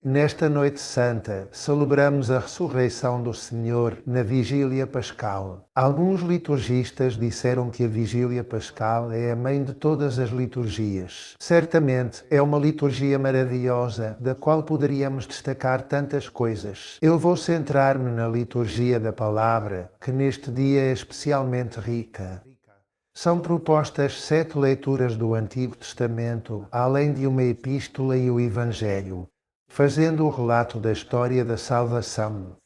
Nesta noite santa, celebramos a ressurreição do Senhor na Vigília Pascal. Alguns liturgistas disseram que a Vigília Pascal é a mãe de todas as liturgias. Certamente é uma liturgia maravilhosa, da qual poderíamos destacar tantas coisas. Eu vou centrar-me na liturgia da palavra, que neste dia é especialmente rica. São propostas 7 leituras do Antigo Testamento, além de uma epístola e o Evangelho, fazendo o relato da história da salvação,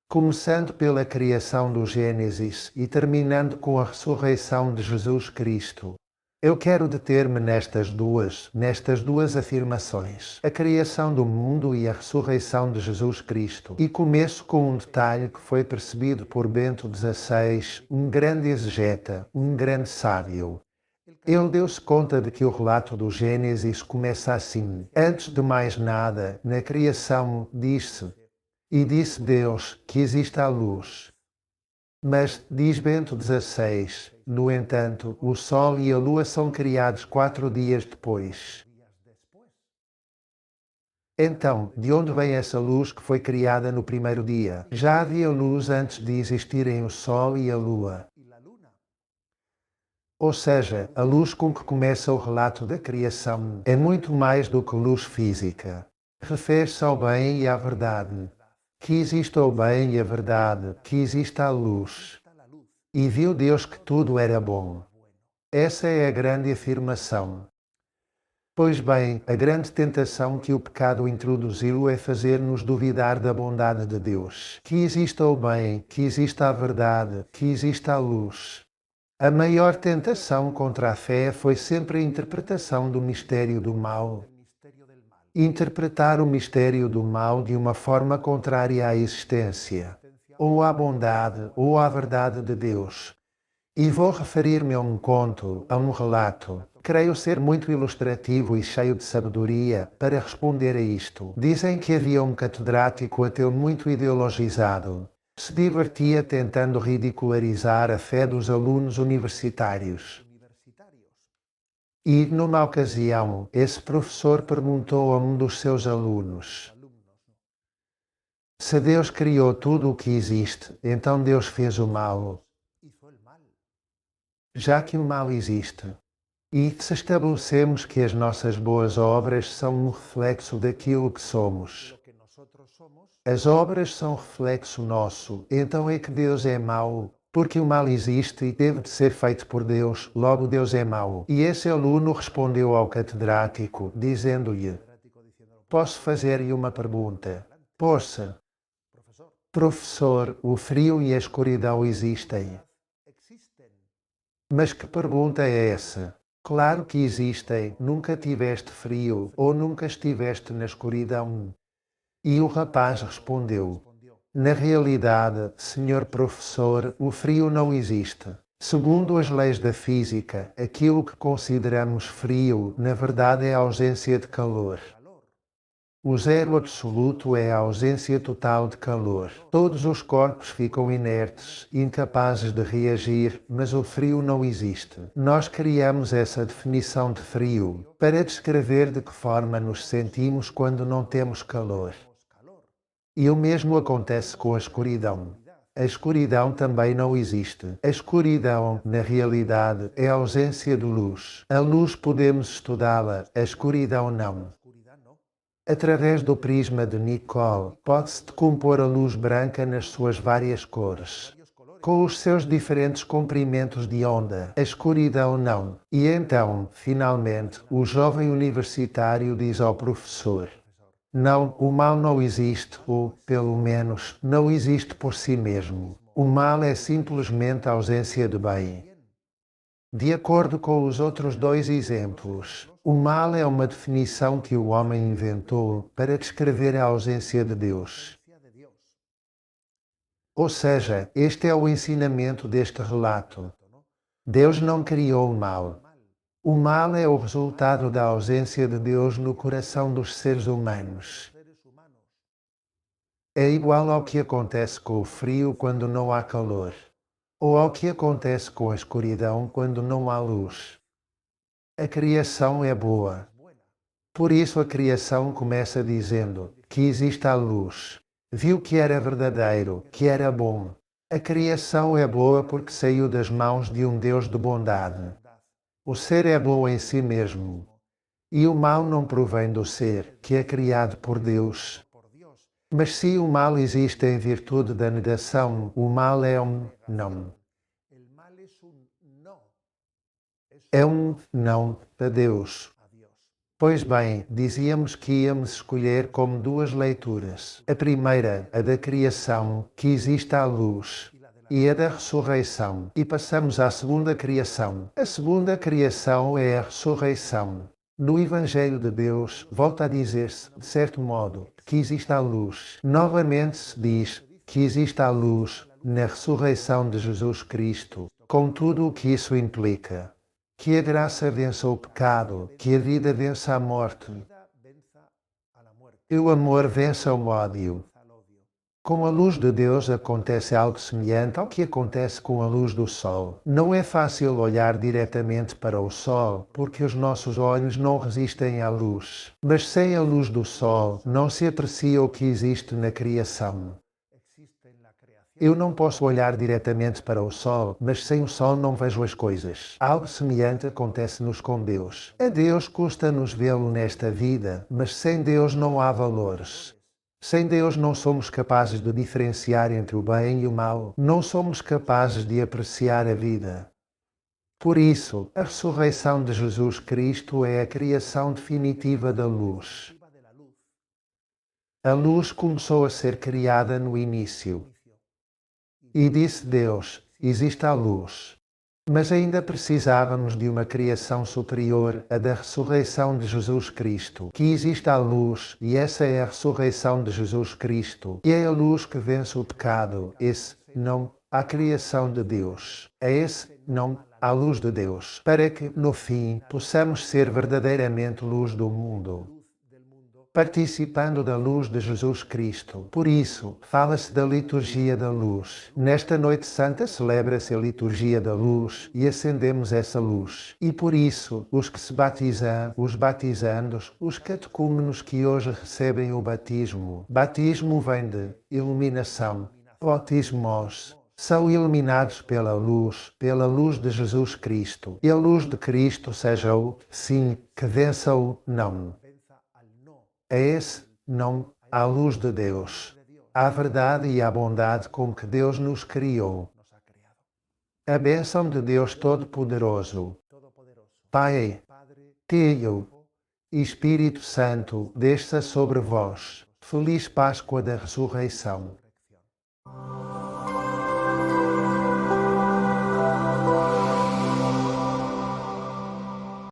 começando pela criação do Gênesis e terminando com a ressurreição de Jesus Cristo. Eu quero deter-me nestas duas afirmações, a criação do mundo e a ressurreição de Jesus Cristo, e começo com um detalhe que foi percebido por Bento XVI, um grande exegeta, um grande sábio. Ele deu-se conta de que o relato do Gênesis começa assim: antes de mais nada, na criação, diz-se, e disse Deus que exista a luz. Mas, diz Bento XVI, no entanto, o Sol e a Lua são criados 4 dias depois. Então, de onde vem essa luz que foi criada no primeiro dia? Já havia luz antes de existirem o Sol e a Lua. Ou seja, a luz com que começa o relato da criação é muito mais do que luz física. Refere-se ao bem e à verdade. Que exista o bem e a verdade, que exista a luz. E viu Deus que tudo era bom. Essa é a grande afirmação. Pois bem, a grande tentação que o pecado introduziu é fazer-nos duvidar da bondade de Deus. Que exista o bem, que exista a verdade, que exista a luz. A maior tentação contra a fé foi sempre a interpretação do mistério do mal. Interpretar o mistério do mal de uma forma contrária à existência, ou à bondade, ou à verdade de Deus. E vou referir-me a um conto, a um relato. Creio ser muito ilustrativo e cheio de sabedoria para responder a isto. Dizem que havia um catedrático ateu muito ideologizado. Se divertia tentando ridicularizar a fé dos alunos universitários. E, numa ocasião, esse professor perguntou a um dos seus alunos: se Deus criou tudo o que existe, então Deus fez o mal. Já que o mal existe, e se estabelecemos que as nossas boas obras são um reflexo daquilo que somos, as obras são reflexo nosso, então é que Deus é mau, porque o mal existe e teve de ser feito por Deus, logo Deus é mau. E esse aluno respondeu ao catedrático, dizendo-lhe: posso fazer-lhe uma pergunta? Poça. Professor, o frio e a escuridão existem. Mas que pergunta é essa? Claro que existem, nunca tiveste frio ou nunca estiveste na escuridão. E o rapaz respondeu: na realidade, senhor professor, o frio não existe. Segundo as leis da física, aquilo que consideramos frio, na verdade é a ausência de calor. O zero absoluto é a ausência total de calor. Todos os corpos ficam inertes, incapazes de reagir, mas o frio não existe. Nós criamos essa definição de frio para descrever de que forma nos sentimos quando não temos calor. E o mesmo acontece com a escuridão. A escuridão também não existe. A escuridão, na realidade, é a ausência de luz. A luz podemos estudá-la, a escuridão não. Através do prisma de Nicole, pode-se decompor a luz branca nas suas várias cores, com os seus diferentes comprimentos de onda. A escuridão não. E então, finalmente, o jovem universitário diz ao professor: não, o mal não existe, ou, pelo menos, não existe por si mesmo. O mal é simplesmente a ausência de bem. De acordo com os outros 2 exemplos, o mal é uma definição que o homem inventou para descrever a ausência de Deus. Ou seja, este é o ensinamento deste relato. Deus não criou o mal. O mal é o resultado da ausência de Deus no coração dos seres humanos. É igual ao que acontece com o frio quando não há calor, ou ao que acontece com a escuridão quando não há luz. A criação é boa. Por isso a criação começa dizendo que existe a luz. Viu que era verdadeiro, que era bom. A criação é boa porque saiu das mãos de um Deus de bondade. O ser é bom em si mesmo. E o mal não provém do ser, que é criado por Deus. Mas se o mal existe em virtude da negação, o mal é um não. É um não a Deus. Pois bem, dizíamos que íamos escolher como duas leituras. A primeira, a da criação, que existe a luz, e a da ressurreição. E passamos à segunda criação. A segunda criação é a ressurreição. No Evangelho de Deus, volta a dizer-se, de certo modo, que existe a luz. Novamente se diz que existe a luz na ressurreição de Jesus Cristo, com tudo o que isso implica. Que a graça vença o pecado, que a vida vença a morte, e o amor vença o ódio. Com a luz de Deus acontece algo semelhante ao que acontece com a luz do sol. Não é fácil olhar diretamente para o sol, porque os nossos olhos não resistem à luz. Mas sem a luz do sol, não se aprecia o que existe na criação. Eu não posso olhar diretamente para o sol, mas sem o sol não vejo as coisas. Algo semelhante acontece-nos com Deus. A Deus custa-nos vê-lo nesta vida, mas sem Deus não há valores. Sem Deus não somos capazes de diferenciar entre o bem e o mal. Não somos capazes de apreciar a vida. Por isso, a ressurreição de Jesus Cristo é a criação definitiva da luz. A luz começou a ser criada no início. E disse Deus, existe a luz. Mas ainda precisávamos de uma criação superior, a da ressurreição de Jesus Cristo. Que existe a luz, e essa é a ressurreição de Jesus Cristo. E é a luz que vence o pecado, esse não, a criação de Deus. É esse não, a luz de Deus. Para que, no fim, possamos ser verdadeiramente luz do mundo, participando da luz de Jesus Cristo. Por isso, fala-se da liturgia da luz. Nesta noite santa celebra-se a liturgia da luz e acendemos essa luz. E por isso, os que se batizam, os batizandos, os catecúmenos que hoje recebem o batismo. Batismo vem de iluminação. Bautismos. São iluminados pela luz de Jesus Cristo. E a luz de Cristo seja o sim que vença o não. É esse não, a luz de Deus, a verdade e a bondade com que Deus nos criou. A bênção de Deus Todo-Poderoso, Pai, Filho e Espírito Santo, desça sobre vós. Feliz Páscoa da Ressurreição.